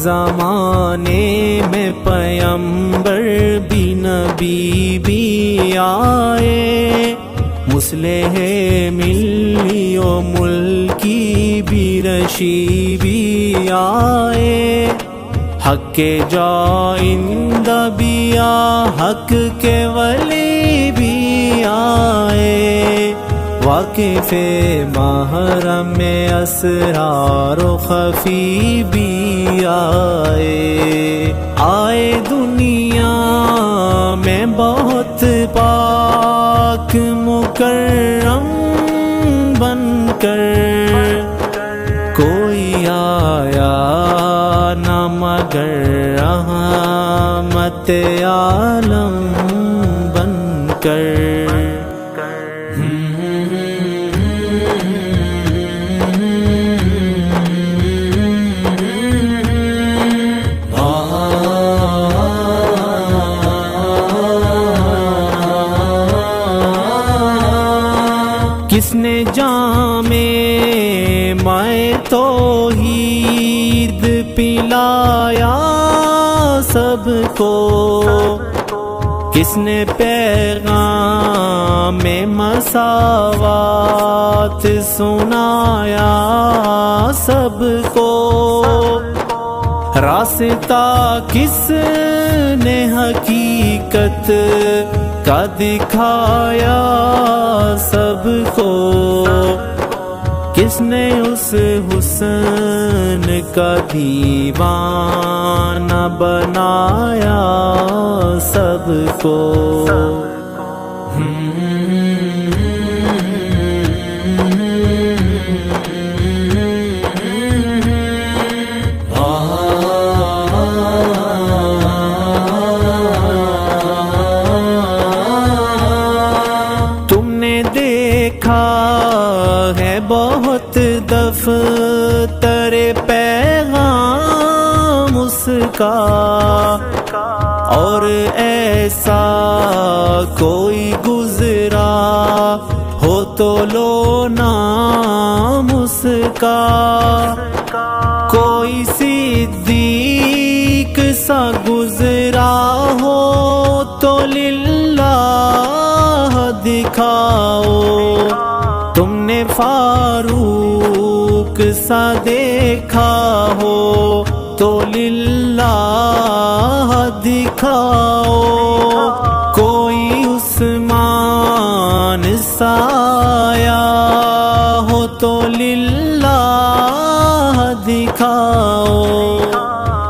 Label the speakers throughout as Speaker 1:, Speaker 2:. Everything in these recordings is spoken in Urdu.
Speaker 1: زمانے میں پیمبر بھی نبی بھی آئے، مصلح ملی و ملکی بھی رشی بھی آئے، حق کے جائندہ بھی حق کے ولی بھی آئے، واقف محرم میں اسرار و خفی بھی آئے، آئے دنیا میں بہت پاک مکرم بن کر، کوئی آیا نہ مگر رحمت عالم بن کر۔ کس نے جام مائے توحید پلایا سب کو، کس نے پیغام مساوات سنایا سب کو، راستہ کس نے حقیقت کا دکھایا سب کو، کس نے اس حسن کا دیوانہ بنایا سب کو۔ ہے بہت دفتر پیغام اس کا، اور ایسا کوئی گزرا ہو تو لو نام اس کا، کوئی صدیق سا گزرا ہو تو للہ دکھاؤ، تم نے فاروق سا دیکھا ہو تو للہ دکھاؤ، کوئی عثمان سا آیا ہو تو للہ دکھاؤ،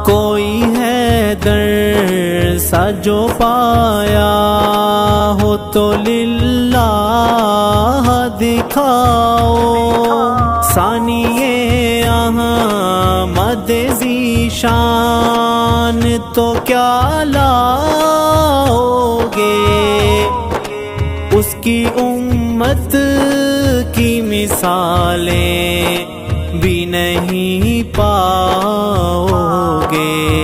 Speaker 1: کوئی حیدر سا جو پایا ہو تو للہ دکھاؤ، ثانی احمد ذیشان تو کیا لاؤ گے، اس کی امت کی مثالیں بھی نہیں پاؤ گے۔